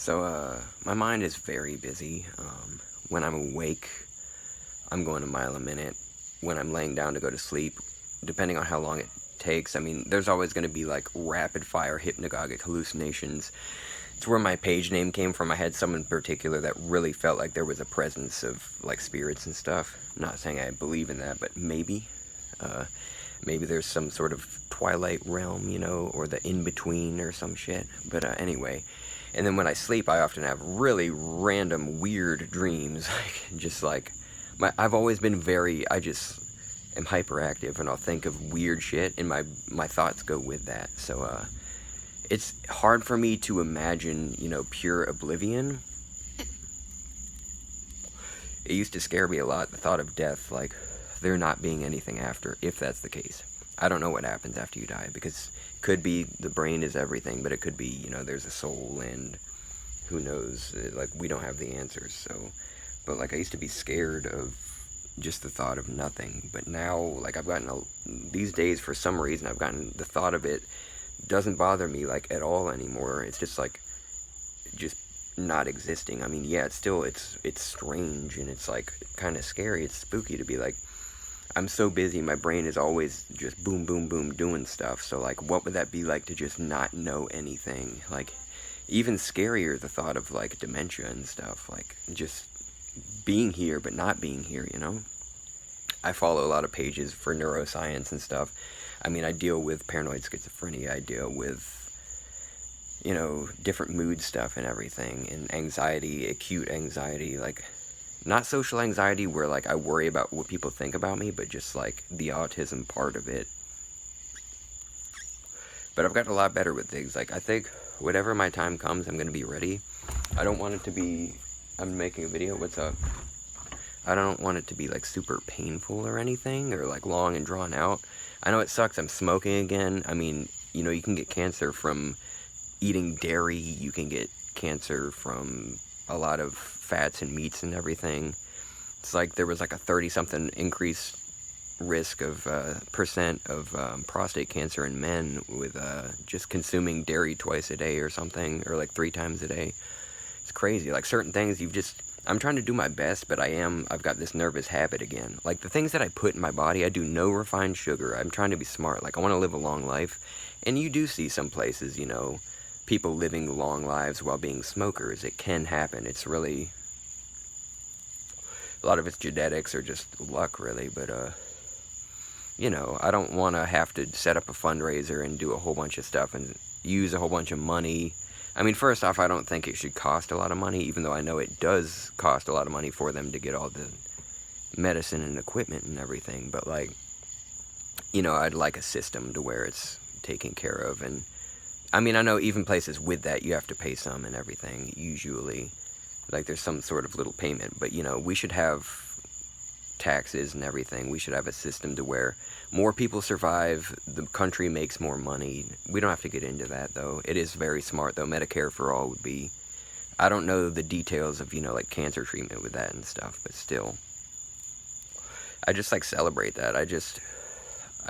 My mind is very busy. When I'm awake, I'm going a mile a minute. When I'm laying down to go to sleep, depending on how long it takes, I mean, there's always going to be like rapid fire hypnagogic hallucinations. It's where my page name came from. I had some in particular that really felt like there was a presence of like spirits and stuff. I'm not saying I believe in that, but maybe. Uh, Maybe there's some sort of twilight realm, or the in-between or some shit. But anyway. And then when I sleep, I often have really random, weird dreams. I've always been I just am hyperactive, and I'll think of weird shit, and my thoughts go with that. So, it's hard for me to imagine, pure oblivion. It used to scare me a lot, the thought of death, like, there not being anything after, if that's the case. I don't know what happens after you die, because it could be the brain is everything, but it could be, there's a soul, and who knows, like, we don't have the answers, so, but, like, I used to be scared of just the thought of nothing, but now, like, these days, for some reason, I've gotten, the thought of it doesn't bother me, like, at all anymore. It's just, like, just not existing. I mean, yeah, it's strange, and it's, like, kind of scary. It's spooky to be, like, I'm so busy, my brain is always just boom, boom, boom, doing stuff. So, like, what would that be like to just not know anything? Like, even scarier, the thought of, like, dementia and stuff. Like, just being here, but not being here, I follow a lot of pages for neuroscience and stuff. I mean, I deal with paranoid schizophrenia. I deal with, different mood stuff and everything. And anxiety, acute anxiety, like, not social anxiety where, like, I worry about what people think about me, but just, like, the autism part of it. But I've gotten a lot better with things. Like, I think whatever my time comes, I'm going to be ready. I don't want it to be... I'm making a video. What's up? I don't want it to be, like, super painful or anything, or, like, long and drawn out. I know it sucks. I'm smoking again. I mean, you can get cancer from eating dairy. You can get cancer from a lot of fats and meats and everything. It's like there was like a 30-something increased risk of percent of prostate cancer in men with just consuming dairy twice a day or something, or like 3 times a day. It's crazy. Like, certain things I'm trying to do my best, but I've got this nervous habit again. Like, the things that I put in my body, I do no refined sugar. I'm trying to be smart. Like, I want to live a long life. And you do see some places, people living long lives while being smokers. It can happen. It's really... A lot of it's genetics or just luck, really. But, I don't want to have to set up a fundraiser and do a whole bunch of stuff and use a whole bunch of money. I mean, first off, I don't think it should cost a lot of money, even though I know it does cost a lot of money for them to get all the medicine and equipment and everything. But, like, I'd like a system to where it's taken care of. And, I mean, I know even places with that, you have to pay some and everything, usually. Like, there's some sort of little payment. But, we should have taxes and everything. We should have a system to where more people survive, the country makes more money. We don't have to get into that, though. It is very smart, though. Medicare for all would be... I don't know the details of, like, cancer treatment with that and stuff, but still. I just, like, celebrate that. I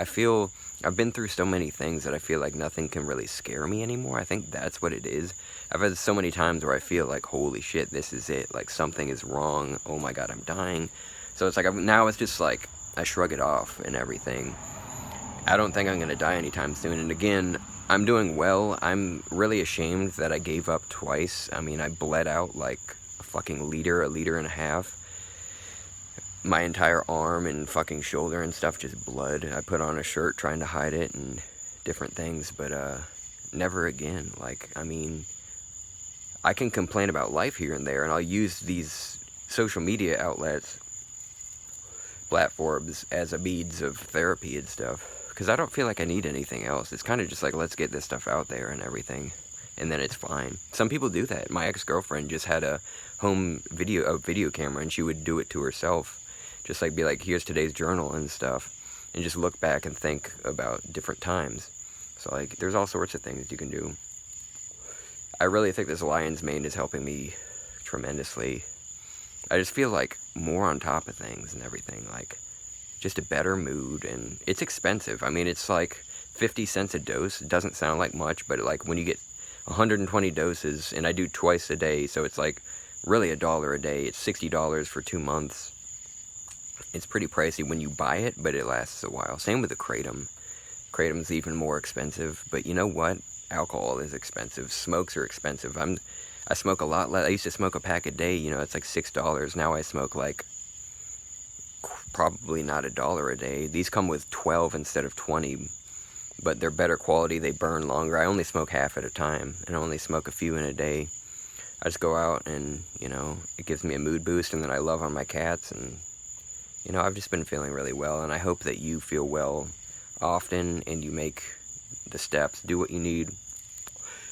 feel... I've been through so many things that I feel like nothing can really scare me anymore. I think that's what it is. I've had so many times where I feel like, holy shit, this is it. Like, something is wrong. Oh my god, I'm dying. So it's like, now it's just like, I shrug it off and everything. I don't think I'm going to die anytime soon. And again, I'm doing well. I'm really ashamed that I gave up twice. I mean, I bled out like a fucking liter, a liter and a half. My entire arm and fucking shoulder and stuff, just blood. I put on a shirt trying to hide it and different things, but never again. Like, I mean, I can complain about life here and there, and I'll use these social media outlets, platforms, as a means of therapy and stuff, because I don't feel like I need anything else. It's kind of just like, let's get this stuff out there and everything, and then it's fine. Some people do that. My ex-girlfriend just had a video camera, and she would do it to herself. Just like be like, here's today's journal and stuff, and just look back and think about different times. So, like, there's all sorts of things you can do. I really think this lion's mane is helping me tremendously. I just feel like more on top of things and everything, like just a better mood, and it's expensive. I mean, it's like 50 cents a dose. It doesn't sound like much, but like when you get 120 doses, and I do twice a day, so it's like really $1 a day. It's $60 for 2 months. It's pretty pricey when you buy it, but it lasts a while. Same with the Kratom. Kratom's even more expensive, but you know what? Alcohol is expensive. Smokes are expensive. I smoke a lot less. I used to smoke a pack a day, you know, it's like $6. Now I smoke like probably not $1 a day. These come with 12 instead of 20, but they're better quality. They burn longer. I only smoke half at a time, and I only smoke a few in a day. I just go out and, you know, it gives me a mood boost, and then I love on my cats, and, you know, I've just been feeling really well, and I hope that you feel well often, and you make the steps, do what you need.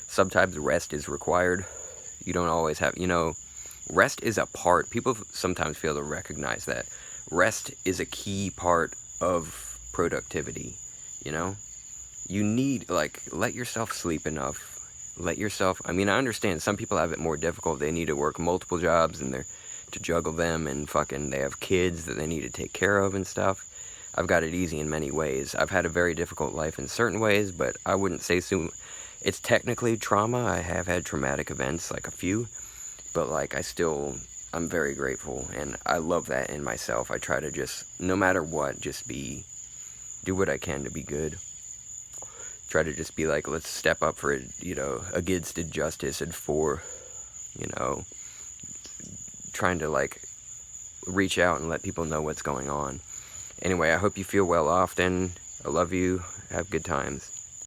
Sometimes rest is required. You don't always have, you know, rest is a part. People sometimes fail to recognize that. Rest is a key part of productivity, you know? You need, like, let yourself sleep enough. Let yourself, I mean, I understand some people have it more difficult. They need to work multiple jobs, and they're to juggle them, and fucking they have kids that they need to take care of and stuff. I've got it easy in many ways. I've had a very difficult life in certain ways, but I wouldn't say so. It's technically trauma. I have had traumatic events, like a few, but like I'm very grateful, and I love that in myself. I try to just, no matter what, just do what I can to be good. Try to just be like, let's step up for, you know, against injustice, and for, you know, trying to like reach out and let people know what's going on. Anyway, I hope you feel well often. I love you. Have good times.